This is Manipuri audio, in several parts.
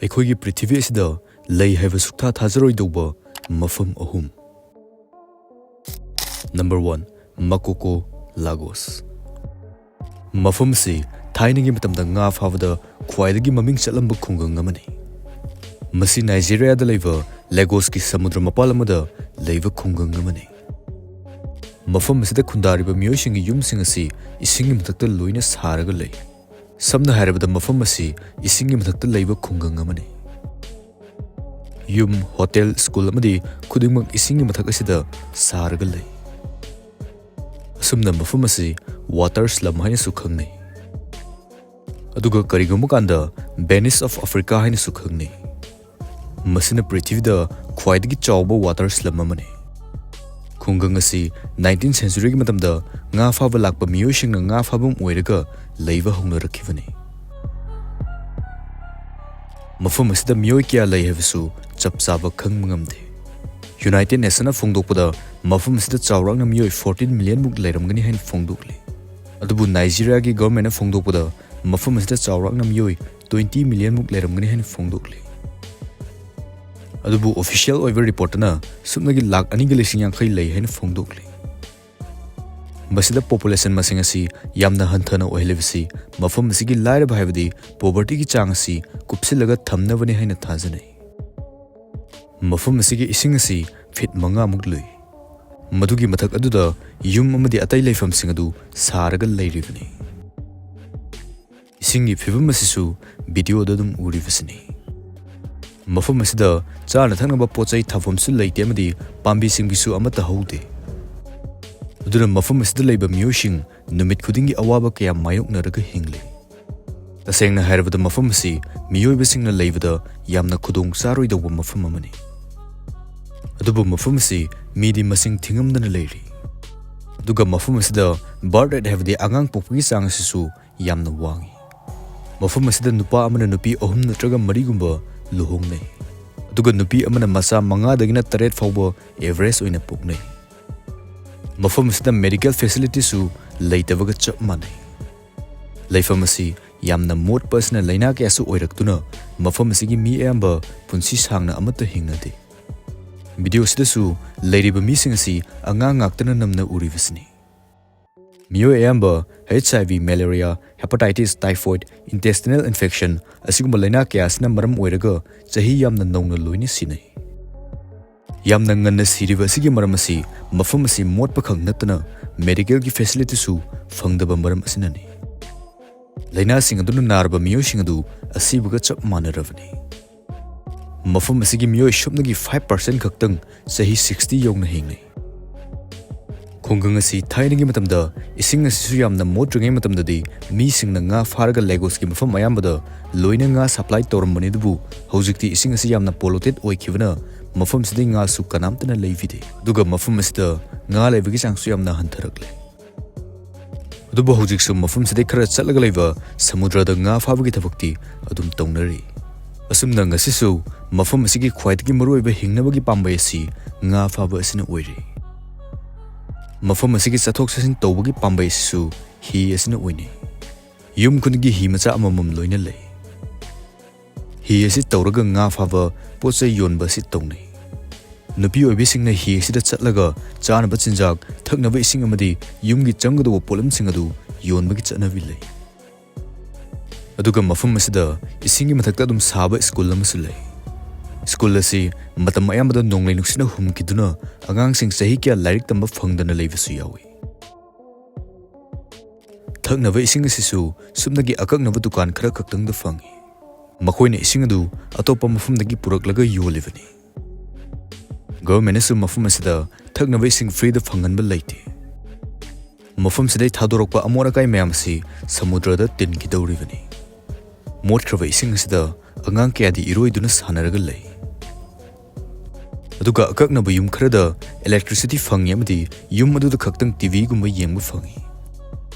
ꯑꯩꯈꯣꯏꯒꯤ ꯄ꯭ꯔꯤꯊꯤꯕꯤ ꯑꯁꯤꯗ ꯂꯩ ꯍꯥꯏꯕ ꯁꯨꯛꯊꯥ ꯊꯥꯖꯔꯣꯏꯗꯧꯕ ꯃꯐꯝ ꯑꯍꯨꯝ. Number 1. Makoko, Lagos. ꯃꯐꯝ ꯑꯁꯤ ꯊꯥꯏꯅꯒꯤ ꯃꯇꯝꯗ ꯉꯥ ꯐꯥꯕꯗ ꯈ꯭ꯋꯥꯏꯗꯒꯤ ꯃꯃꯤꯡ ꯆꯠꯂꯝꯕ ꯈꯨꯡꯒꯪ ꯑꯃꯅꯤ. ꯃꯁꯤ ꯅꯥꯏꯖꯦꯔꯤꯌꯥꯗ ꯂꯩꯕ ꯂꯦꯒꯣꯁꯀꯤ ꯁꯃꯨꯗ꯭ꯔ ꯃꯄꯥꯟ ꯑꯃꯗ ꯂꯩꯕ ꯈꯨꯡꯒꯪ ꯑꯃꯅꯤ. ꯃꯐꯝ ꯑꯁꯤꯗ ꯈꯨꯟꯗꯥꯔꯤꯕ ꯃꯤꯑꯣꯏꯁꯤꯡꯒꯤ ꯌꯨꯝꯁꯤꯡ ꯑꯁꯤ ꯏꯁꯤꯡꯒꯤ ꯃꯊꯛꯇ ꯂꯣꯏꯅ ꯁꯥꯔꯒ ꯂꯩ. ꯁꯝꯅ ꯍꯥꯏꯔꯕꯗ ꯃꯐꯝ ꯑꯁꯤ ꯏꯁꯤꯡꯒꯤ ꯃꯊꯛꯇ ꯂꯩꯕ ꯈꯨꯡꯒꯪ ꯑꯃꯅꯤ. ꯌꯨꯝ, ꯍꯣꯇꯦꯜ, ꯁ꯭ꯀꯨꯜ ꯑꯃꯗꯤ ꯈꯨꯗꯤꯡꯃꯛ ꯏꯁꯤꯡꯒꯤ ꯃꯊꯛ ꯑꯁꯤꯗ ꯁꯥꯔꯒ ꯂꯩ. ꯑꯁꯨꯝꯅ ꯃꯐꯝ ꯑꯁꯤ ꯋꯥꯇꯔ ꯁ꯭ꯂꯝ ꯍꯥꯏꯅꯁꯨ ꯈꯪꯅꯩ. ꯑꯗꯨꯒ ꯀꯔꯤꯒꯨꯝꯕ ꯀꯥꯟꯗ ꯚꯦꯅꯤꯁ ꯑꯣꯐ ꯑꯐ꯭ꯔꯤꯀꯥ ꯍꯥꯏꯅꯁꯨ ꯈꯪꯅꯩ. ꯃꯁꯤꯅ ꯄ꯭ꯔꯤꯊꯤꯕꯤꯗ ꯈ꯭ꯋꯥꯏꯗꯒꯤ ꯆꯥꯎꯕ ꯋꯥꯇꯔ ꯁ꯭ꯂꯝ ꯑꯃꯅꯤ. ꯈꯨꯡꯒꯪ ꯑꯁꯤ 19th ꯁꯦꯟꯆꯨꯔꯤꯒꯤ ꯃꯇꯝꯗ ꯉꯥ ꯐꯥꯕ ꯂꯥꯛꯄ ꯃꯤꯑꯣꯏꯁꯤꯡꯅ ꯉꯥ ꯐꯥꯐꯝ ꯑꯣꯏꯔꯒ ꯂꯩꯕ ꯍꯧꯅꯔꯛꯈꯤꯕꯅꯤ. ꯃꯐꯝ ꯑꯁꯤꯗ ꯃꯤꯑꯣꯏ ꯀꯌꯥ ꯂꯩ ꯍꯥꯏꯕꯁꯨ ꯆꯞ ꯆꯥꯕ ꯈꯪꯕ ꯉꯝꯗꯦ. ꯌꯨꯅꯥꯏꯇꯦꯗ ꯅꯦꯁꯟꯅ ꯐꯣꯡꯗꯣꯛꯄꯗ ꯃꯐꯝ ꯑꯁꯤꯗ ꯆꯥꯎꯔꯥꯛꯅ ꯃꯤꯑꯣꯏ 14 ꯃꯤꯂꯤꯌꯟꯃꯨꯛ ꯂꯩꯔꯝꯒꯅꯤ ꯍꯥꯏꯅ ꯐꯣꯡꯗꯣꯛꯂꯤ. ꯑꯗꯨꯕꯨ ꯅꯥꯏꯖꯦꯔꯤꯌꯥꯒꯤ ꯒꯚꯔꯟꯃꯦꯟꯠꯅ ꯐꯣꯡꯗꯣꯛꯄꯗ ꯃꯐꯝ ꯑꯁꯤꯗ ꯆꯥꯎꯔꯥꯛꯅ ꯃꯤꯑꯣꯏ 20 ꯃꯤꯂꯤꯌꯟꯃꯨꯛ ꯂꯩꯔꯝꯒꯅꯤ ꯍꯥꯏꯅ ꯐꯣꯡꯗꯣꯛꯂꯤ. ꯑꯗꯨꯕꯨ ꯑꯣꯐꯤꯁꯤꯌꯦꯜ ꯑꯣꯏꯕ ꯔꯤꯄꯣꯔꯠꯇꯅ ꯁꯨꯞꯅꯒꯤ ꯂꯥꯈ 2.50 ꯂꯩ ꯍꯥꯏꯅ ꯐꯣꯡꯗꯣꯛꯂꯤ. ꯃꯁꯤꯗ ꯄꯣꯄꯨꯂꯦꯁꯟ ꯃꯁꯤꯡ ꯑꯁꯤ ꯌꯥꯝꯅ ꯍꯟꯊꯅ ꯑꯣꯏꯍꯜꯂꯤꯕꯁꯤ ꯃꯐꯝ ꯑꯁꯤꯒꯤ ꯂꯥꯏꯔꯕ ꯍꯥꯏꯕꯗꯤ ꯄꯣꯚꯔꯇꯤꯒꯤ ꯆꯥꯡ ꯑꯁꯤ ꯀꯨꯞꯁꯤꯜꯂꯒ ꯊꯝꯅꯕꯅꯤ ꯍꯥꯏꯅ ꯊꯥꯖꯅꯩ. ꯃꯐꯝ ꯑꯁꯤꯒꯤ ꯏꯁꯤꯡ ꯑꯁꯤ ꯐꯤꯠ 5 ꯂꯨꯏ. ꯃꯗꯨꯒꯤ ꯃꯊꯛ ꯑꯗꯨꯗ ꯌꯨꯝ ꯑꯃꯗꯤ ꯑꯇꯩ ꯂꯩꯐꯝꯁꯤꯡ ꯑꯗꯨ ꯁꯥꯔꯒ ꯂꯩꯔꯤꯕꯅꯤ. ꯏꯁꯤꯡꯒꯤ ꯐꯤꯚꯝ ꯑꯁꯤꯁꯨ ꯚꯤꯗꯤꯑꯣꯗ ꯑꯗꯨꯝ ꯎꯔꯤꯕꯁꯤꯅꯤ. ꯃꯐꯝ ꯑꯁꯤꯗ ꯆꯥꯅ ꯊꯛꯅꯕ ꯄꯣꯠꯆꯩ ꯊꯥꯐꯝꯁꯨ ꯂꯩꯇꯦ ꯑꯃꯗꯤ ꯄꯥꯝꯕꯤꯁꯤꯡꯒꯤꯁꯨ ꯑꯃꯠꯇ ꯍꯧꯗꯦ. ꯑꯗꯨꯅ ꯃꯐꯝ ꯑꯁꯤꯗ ꯂꯩꯕ ꯃꯤꯑꯣꯏꯁꯤꯡ ꯅꯨꯃꯤꯠ ꯈꯨꯗꯤꯡꯒꯤ ꯑꯋꯥꯕ ꯀꯌꯥ ꯃꯥꯌꯣꯛꯅꯔꯒ ꯍꯤꯡꯂꯤ. ꯇꯁꯦꯡꯅ ꯍꯥꯏꯔꯕꯗ ꯃꯐꯝ ꯑꯁꯤ ꯃꯤꯑꯣꯏꯕꯁꯤꯡꯅ ꯂꯩꯕꯗ ꯌꯥꯝꯅ ꯈꯨꯗꯣꯡ ꯆꯥꯔꯣꯏꯗꯧꯕ ꯃꯐꯝ ꯑꯃꯅꯤ. ꯑꯗꯨꯕꯨ ꯃꯐꯝ ꯑꯁꯤ ꯃꯤꯗꯤ ꯃꯁꯤꯡ ꯊꯤꯉꯝꯗꯅ ꯂꯩꯔꯤ. ꯑꯗꯨꯒ ꯃꯐꯝ ꯑꯁꯤꯗ ꯕꯥꯔꯊ ꯔꯦꯠ ꯍꯥꯏꯕꯗꯤ ꯑꯉꯥꯡ ꯄꯣꯛꯄꯒꯤ ꯆꯥꯡ ꯑꯁꯤꯁꯨ ꯌꯥꯝꯅ ꯋꯥꯡꯏ. ꯃꯐꯝ ꯑꯁꯤꯗ ꯅꯨꯄꯥ ꯑꯃꯅ ꯅꯨꯄꯤ 3 ꯅꯠꯇ꯭ꯔꯒ 4 ꯂꯨꯍꯣꯡꯅꯩ. ꯑꯗꯨꯒ ꯅꯨꯄꯤ ꯑꯃꯅ ꯃꯆꯥ 5ꯗꯒꯤꯅ 8 ꯐꯥꯎꯕ ꯑꯦꯚꯔꯦꯖ ꯑꯣꯏꯅ ꯄꯣꯛꯅꯩ. ꯃꯐꯝ ꯑꯁꯤꯗ ꯃꯦꯗꯤꯀꯦꯜ ꯐꯦꯁꯤꯂꯤꯇꯤꯁꯨ ꯂꯩꯇꯕꯒ ꯆꯞ ꯃꯥꯟꯅꯩ. ꯂꯩꯐꯝ ꯑꯁꯤ ꯌꯥꯝꯅ ꯃꯣꯠꯄ ꯑꯁꯤꯅ ꯂꯩꯅꯥ ꯀꯌꯥꯁꯨ ꯑꯣꯏꯔꯛꯇꯨꯅ ꯃꯐꯝ ꯑꯁꯤꯒꯤ ꯃꯤ ꯑꯌꯥꯝꯕ ꯄꯨꯟꯁꯤ ꯁꯥꯡꯅ ꯑꯃꯠꯇ ꯍꯤꯡꯅꯗꯦ. ꯚꯤꯗꯤꯑꯣ ꯑꯁꯤꯗꯁꯨ ꯂꯩꯔꯤꯕ ꯃꯤꯁꯤꯡ ꯑꯁꯤ ꯑꯉꯥꯡ ꯉꯥꯛꯇꯅ ꯅꯝꯅ ꯎꯔꯤꯕꯁꯤꯅꯤ. ꯃꯤꯑꯣꯏ ꯑꯌꯥꯝꯕ HIV, ꯃꯦꯂꯦꯔꯤꯌꯥ, ꯍꯦꯄꯥꯇꯥꯏꯇꯤꯁ, ꯇꯥꯏꯐꯣꯏꯗ, ꯏꯟꯇꯦꯁꯇꯤꯅꯦꯜ ꯏꯟꯐꯦꯛꯁꯟ ꯑꯁꯤꯒꯨꯝꯕ ꯂꯩꯅꯥ ꯀꯌꯥ ꯑꯁꯤꯅ ꯃꯔꯝ ꯑꯣꯏꯔꯒ ꯆꯍꯤ ꯌꯥꯝꯅ ꯅꯧꯅ ꯂꯣꯏꯅ ꯁꯤꯅꯩ. ꯌꯥꯝꯅ ꯉꯟꯅ ꯁꯤꯔꯤꯕ ꯑꯁꯤꯒꯤ ꯃꯔꯝ ꯑꯁꯤ ꯃꯐꯝ ꯑꯁꯤ ꯃꯣꯠꯄꯈꯛ ꯅꯠꯇꯅ ꯃꯦꯗꯤꯀꯦꯜꯒꯤ ꯐꯦꯁꯤꯂꯤꯇꯤꯁꯨ ꯐꯪꯗꯕ ꯃꯔꯝ ꯑꯁꯤꯅꯅꯤ. ꯂꯩꯅꯥꯁꯤꯡ ꯑꯗꯨꯅ ꯅꯥꯔꯕ ꯃꯤꯑꯣꯏꯁꯤꯡ ꯑꯗꯨ ꯑꯁꯤꯕꯒ ꯆꯞ ꯃꯥꯟꯅꯔꯕꯅꯤ. ꯃꯐꯝ ꯑꯁꯤꯒꯤ ꯃꯤꯑꯣꯏ ꯁꯨꯞꯅꯒꯤ 5% ꯈꯛꯇꯪ ꯆꯍꯤ 60 ꯌꯧꯅ ꯍꯤꯡꯅꯩ. ꯈꯨꯡꯒꯪ ꯑꯁꯤ ꯊꯥꯏꯅꯒꯤ ꯃꯇꯝꯗ ꯏꯁꯤꯡ ꯑꯁꯤꯁꯨ ꯌꯥꯝꯅ ꯃꯣꯠꯇ꯭ꯔꯤꯉꯩ ꯃꯇꯝꯗꯗꯤ ꯃꯤꯁꯤꯡꯅ ꯉꯥ ꯐꯥꯔꯒ ꯂꯦꯒꯣꯁꯀꯤ ꯃꯐꯝ ꯑꯌꯥꯝꯕꯗ ꯂꯣꯏꯅ ꯉꯥ ꯁꯄ꯭ꯂꯥꯏ ꯇꯧꯔꯝꯕꯅꯤ. ꯑꯗꯨꯕꯨ ꯍꯧꯖꯤꯛꯇꯤ ꯏꯁꯤꯡ ꯑꯁꯤ ꯌꯥꯝꯅ ꯄꯣꯂꯨꯇꯦꯗ ꯑꯣꯏꯈꯤꯕꯅ ꯃꯐꯝꯁꯤꯗ ꯉꯥꯁꯨ ꯀꯅꯥꯝꯇꯅ ꯂꯩꯈꯤꯗꯦ. ꯑꯗꯨꯒ ꯃꯐꯝ ꯑꯁꯤꯗ ꯉꯥ ꯂꯩꯕꯒꯤ ꯆꯥꯡꯁꯨ ꯌꯥꯝꯅ ꯍꯟꯊꯔꯛꯂꯦ. ꯑꯗꯨꯕꯨ ꯍꯧꯖꯤꯛꯁꯨ ꯃꯐꯝꯁꯤꯗ ꯈꯔ ꯆꯠꯂꯒ ꯂꯩꯕ ꯁꯃꯨꯗ꯭ꯔꯗ ꯉꯥ ꯐꯥꯕꯒꯤ ꯊꯕꯛꯇꯤ ꯑꯗꯨꯝ ꯇꯧꯅꯔꯤ. ꯑꯁꯨꯝꯅ ꯉꯁꯤꯁꯨ ꯃꯐꯝ ꯑꯁꯤꯒꯤ ꯈ꯭ꯋꯥꯏꯗꯒꯤ ꯃꯔꯨꯑꯣꯏꯕ ꯍꯤꯡꯅꯕꯒꯤ ꯄꯥꯝꯕꯩ ꯑꯁꯤ ꯉꯥ ꯐꯥꯕ ꯑꯁꯤꯅ ꯑꯣꯏꯔꯤ. ꯃꯐꯝ ꯑꯁꯤꯒꯤ ꯆꯠꯊꯣꯛ ꯆꯠꯁꯤꯟ ꯇꯧꯕꯒꯤ ꯄꯥꯝꯕꯩ ꯑꯁꯤꯁꯨ ꯍꯤ ꯑꯁꯤꯅ ꯑꯣꯏꯅꯩ. ꯌꯨꯝ ꯈꯨꯗꯤꯡꯒꯤ ꯍꯤ ꯃꯆꯥ ꯑꯃꯃꯝ ꯂꯣꯏꯅ ꯂꯩ. ꯍꯤ ꯑꯁꯤ ꯇꯧꯔꯒ ꯉꯥ ꯐꯥꯕ, ꯄꯣꯠꯆꯩ ꯌꯣꯟꯕ ꯑꯁꯤ ꯇꯧꯅꯩ. ꯅꯨꯄꯤ ꯑꯣꯏꯕꯤꯁꯤꯡꯅ ꯍꯤ ꯑꯁꯤꯗ ꯆꯠꯂꯒ ꯆꯥꯅꯕ ꯆꯤꯟꯖꯥꯛ, ꯊꯛꯅꯕ ꯏꯁꯤꯡ ꯑꯃꯗꯤ ꯌꯨꯝꯒꯤ ꯆꯪꯒꯗꯧꯕ ꯄꯣꯠꯂꯝꯁꯤꯡ ꯑꯗꯨ ꯌꯣꯟꯕꯒꯤ ꯆꯠꯅꯕꯤ ꯂꯩ. ꯑꯗꯨꯒ ꯃꯐꯝ ꯑꯁꯤꯗ ꯏꯁꯤꯡꯒꯤ ꯃꯊꯛꯇ ꯑꯗꯨꯝ ꯁꯥꯕ ꯁ꯭ꯀꯨꯜ ꯑꯃꯁꯨ ꯂꯩ. ꯁ꯭ꯀꯨꯜ ꯑꯁꯤ ꯃꯇꯝ ꯑꯌꯥꯝꯕꯗ ꯅꯣꯡꯂꯩ ꯅꯨꯡꯁꯤꯠꯅ ꯍꯨꯝꯈꯤꯗꯨꯅ ꯑꯉꯥꯡꯁꯤꯡ ꯆꯍꯤ ꯀꯌꯥ ꯂꯥꯏꯔꯤꯛ ꯇꯝꯕ ꯐꯪꯗꯅ ꯂꯩꯕꯁꯨ ꯌꯥꯎꯏ. ꯊꯛꯅꯕ ꯏꯁꯤꯡ ꯑꯁꯤꯁꯨ ꯁꯨꯞꯅꯒꯤ ꯑꯀꯛꯅꯕ ꯗꯨꯀꯥꯟ ꯈꯔ ꯈꯛꯇꯪꯗ ꯐꯪꯏ. ꯃꯈꯣꯏꯅ ꯏꯁꯤꯡ ꯑꯗꯨ ꯑꯇꯣꯞꯄ ꯃꯐꯝꯗꯒꯤ ꯄꯨꯔꯛꯂꯒ ꯌꯣꯜꯂꯤꯕꯅꯤ. ꯒꯚꯔꯟꯃꯦꯟꯠꯅꯁꯨ ꯃꯐꯝ ꯑꯁꯤꯗ ꯊꯛꯅꯕ ꯏꯁꯤꯡ ꯐ꯭ꯔꯤꯗ ꯐꯪꯍꯟꯕ ꯂꯩꯇꯦ. ꯃꯐꯝꯁꯤꯗ ꯊꯥꯗꯣꯔꯛꯄ ꯑꯃꯣꯠ ꯑꯀꯥꯏ ꯃꯌꯥꯝ ꯑꯁꯤ ꯁꯃꯨꯗ꯭ꯔꯗ ꯇꯤꯟꯈꯤꯗꯧꯔꯤꯕꯅꯤ. ꯃꯣꯠꯈ꯭ꯔꯕ ꯏꯁꯤꯡ ꯑꯁꯤꯗ ꯑꯉꯥꯡ ꯀꯌꯥꯗꯤ ꯏꯔꯣꯏꯗꯨꯅ ꯁꯥꯟꯅꯔꯒ ꯂꯩ. ꯑꯗꯨꯒ ꯑꯀꯛꯅꯕ ꯌꯨꯝ ꯈꯔꯗ ꯏꯂꯦꯛꯇ꯭ꯔꯤꯁꯤꯇꯤ ꯐꯪꯏ ꯑꯃꯗꯤ ꯌꯨꯝ ꯑꯗꯨꯗ ꯈꯛꯇꯪ ꯇꯤꯚꯤꯒꯨꯝꯕ ꯌꯦꯡꯕ ꯐꯪꯏ.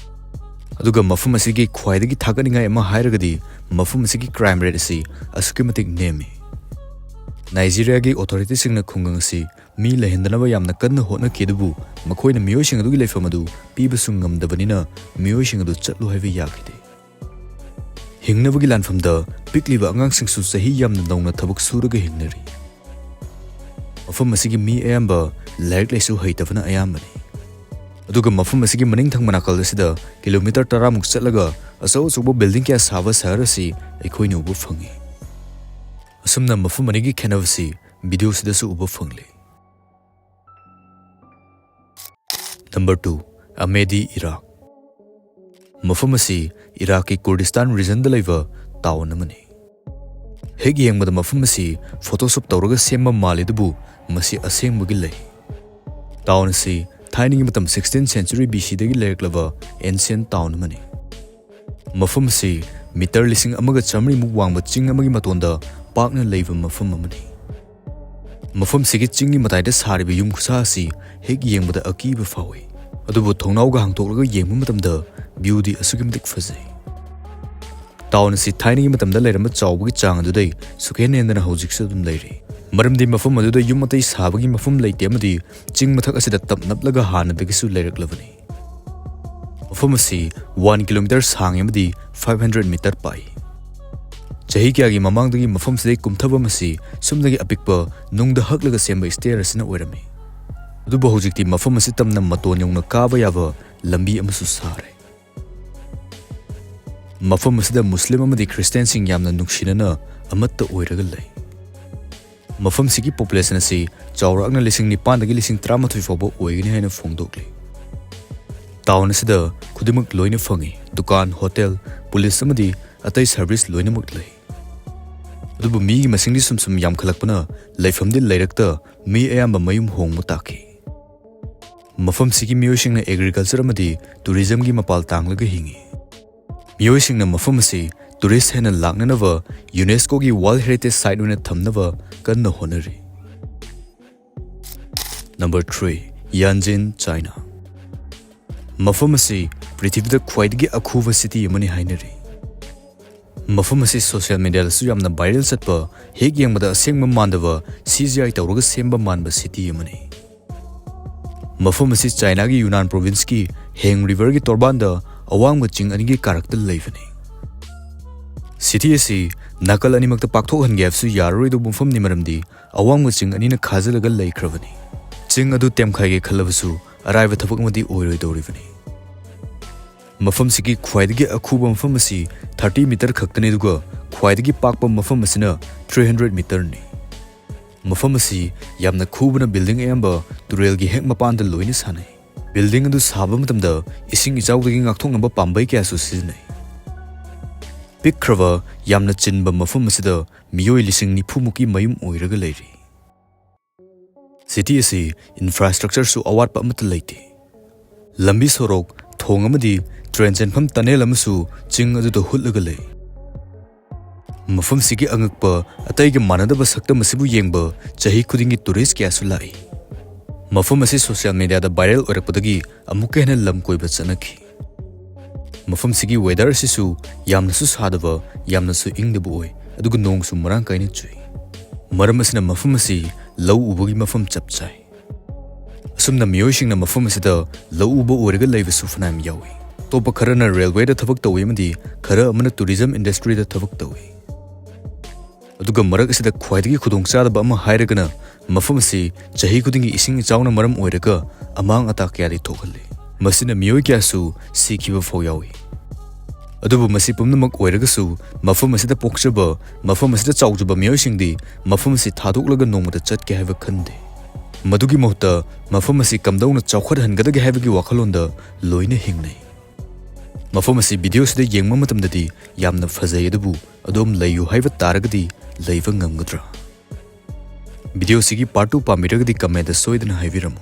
ꯑꯗꯨꯒ ꯃꯐꯝ ꯑꯁꯤꯒꯤ ꯈ꯭ꯋꯥꯏꯗꯒꯤ ꯊꯥꯒꯠꯅꯤꯡꯉꯥꯏ ꯑꯃ ꯍꯥꯏꯔꯒꯗꯤ ꯃꯐꯝ ꯑꯁꯤꯒꯤ ꯀ꯭ꯔꯥꯏꯝ ꯔꯦꯠ ꯑꯁꯤ ꯑꯁꯨꯛꯀꯤ ꯃꯇꯤꯛ ꯅꯦꯝꯃꯤ. ꯅꯥꯏꯖꯦꯔꯤꯌꯥꯒꯤ ꯑꯣꯊꯣꯔꯤꯇꯤꯁꯤꯡꯅ ꯈꯨꯡꯒꯪ ꯑꯁꯤ ꯃꯤ ꯂꯩꯍꯟꯗꯅꯕ ꯌꯥꯝꯅ ꯀꯟꯅ ꯍꯣꯠꯅꯈꯤ. ꯑꯗꯨꯕꯨ ꯃꯈꯣꯏꯅ ꯃꯤꯑꯣꯏꯁꯤꯡ ꯑꯗꯨꯒꯤ ꯂꯩꯐꯝ ꯑꯗꯨ ꯄꯤꯕꯁꯨ ꯉꯝꯗꯕꯅꯤꯅ ꯃꯤꯑꯣꯏꯁꯤꯡ ꯑꯗꯨ ꯆꯠꯂꯨ ꯍꯥꯏꯕ ꯌꯥꯈꯤꯗꯦ. हिंगनबगी लानफमदा पिकलिबा अंगांगसिंगसु सही यामना नौना थबक सुरगा हिंगनरी मफम असिगी मी अयाम्बा लाइक लाइसु हैतबना अयाम्बनी अदुगा मफम असिगी मनिंग थंग मनाकल असिदा किलोमीटर 10 मुक चलगा असौ सुबो बिल्डिंग क्या सावा शहर असि अखोइनो उबु फंगी असमना मफम अनिगी खेनवसि वीडियो सिदसु उबु फंगले नंबर 2 अमेदी इराक मफम असी इराक की कुर्दिस्तान रीजन द लेवा टाउन अमनी हेग येंगबद मफम असी फोटोशॉप तौरगा सेम्बा मालेदबु मसी असेंबगी लै टाउन असी थाइनिंग मतम 16th century BC दगी लेरक्लवा एंशियंट टाउन अमनी मफम असी मीटर लिसिंग अमगा चमरी मुक वांगबा चिंग अमगी मतोंदा पाकना लैबा मफम अमनी मफम सिगी चिंगी मताइदा सारिबा युम खुसा असी हेग येंगबदा अकीबा फावे अदुबु थौनाउगा हांगतोलगा येंगबा मतमदा ब्यूटी असुगिमदिक फजै टाउन असी थाइनिंग मतमदा लेरम चावबगी चांग अदुदै सुखेन एंदना हौजिकसु दुम लैरि मरमदी मफम अदुदै युम मतै साबगी मफम लैते अमदी चिंग मथक असिदा तपनपलगा हानदगिसु लेरक्लबनी मफम असी 1 किलोमीटर सांग अमदी 500 मीटर पाई चही क्यागी ममांगदगी मफम सिदै कुमथबम असी सुमदगी अपिकपा नुंगदा हकलगा सेंबा स्टेयर असना ओइरमी अदुबु हौजिकति मफम असी तमना मतोन यौना काबा याबा लंबी अमसु सारे मफम असिदा मुस्लिम अमदी क्रिश्चियन सिंग यामना नुक्सिनना अमत्ता ओइरगा लै मफम सिगी पॉपुलेशन असी चावराकना लिसिंग निपान दगी लिसिंग 13 फाउबा ओइगनि हाइना फोंदोकले टाउन असिदा खुदिमक लोइना फंगी दुकान होटल पुलिस अमदी अतै सर्विस लोइनमक लै अदुबु मीगी मसिंगदि सुम यामखलकपना लैफमदि लैरक्ता मी अयाम्बा मयुम होंगमु ताकी मफम सिगी मियोसिंगना एग्रीकल्चर अमदी टूरिज्म की मपाल तांगलगा हिंगी मियोसिंगना मफम असी टूरिस्ट हेना लाकननवा यूनेस्को की वर्ल्ड हेरिटेज साइट ओइना थमनवा कन्ना होनरी नंबर 3 यांजिन चाइना मफम असी पृथ्वीदा ख्वाइदगी अखुवा सिटी अमनि हाइनरी मफम असी सोशल मीडिया दसु यामना वायरल चटपा हेग येंगबदा असेंगबा मानदवा CGI तौरगा सेंबा मानबा सिटी अमनि मफम असी चाइना की यूनान प्रोविंस की हेंग रिवर की तोरबानदा अवांग चिंग अनिगी कारकता लैबनी सिटी असी नाकल अनिमक्ता पाकथोकहनगे हाबसु यारोइदो मफमनि मरमदि अवांग चिंग अनिना खाजलगा लैख्रबनी चिंग अदु तेमखाइगे खलबसु अराइबा थबक मदि ओइरोइदोरिबनी मफम सिगी ख्वाइदगी अखुबा मफम असी 30 मीटर खक्तने दुगा ख्वाइदगी पाकपा मफम असिना 300 मीटर नि मफम असी यामना खुबना बिल्डिंग अयंबा तुरेलगी हेक मपानदा लोइना सानै बिल्डिंग अदु साबा मतमदा इसिंग इचाउदगी ngakthoknaba पाम्बै क्यासु सिजनै पिक्रवा यामना चिनबा मफम असिदा मियोइ लिसिंग निफुमुकी मयुम ओइरगा लैरि सिटी असी इंफ्रास्ट्रक्चर सु अवाटपा अमत लैते लंबी सोरोक थोंग अमदी ट्रेन चेनफम टनेल अमसु चिंग अदुदो हुलगा लै मफम सिगी अंगकपा अतैगे मानदबा सक्तम असिबु येंगबा चही खुदिंगी टूरिस्ट क्यासु लाई मफम असी सोशल मीडिया दा वायरल ओरकपदगी अमुक हेना लम कोइबा चनखी मफम सिगी वेदर असिसु यामनसु सादबा यामनसु इंगदबु ओइ अदुगु नोंगसु मरांग काइना चुई मरम असिना मफम असी लौ उबगी मफम चपचाई असुमना मियोइसिंगना मफम असिदा लौ उबा ओरगा लैबसु फनाम यावी तोपा खरना रेलवे दा थबक तौई अमदी खरा अमना टूरिज्म इंडस्ट्री दा थबक तौई अदुगा मरक असिदा ख्वाइदगी खुदोंगचादबा अमा हाइरगना मफम असी चही खुदिंगी इसिंग इचाउना मरम ओइरगा अमांग अता क्यादि थोखले मसिना मियोइ क्यासु सिखिबा फौ यावी अदुबु मसी पुमनमक ओइरगसु मफम असिदा पोक्चबा मफम असिदा चाउजबा मियोइसिंगदि मफम असी थादोकलगा नोंगमदा चटके हाइबा खंदे मदुगी मोहता मफम असी कमदौना चौखट हनगदगे हाइबगी वाखलोंदा लोइना हिंगनै मफम असी वीडियो सिदा येंगमा मतमददि यामना फजै अदुबु अदोम लैयु हाइबा तारगदि लैबा ngamgadra वीडियो सिगी पार्ट 2 पामिरगदि कमेंट सोइदना हाइबिरमु।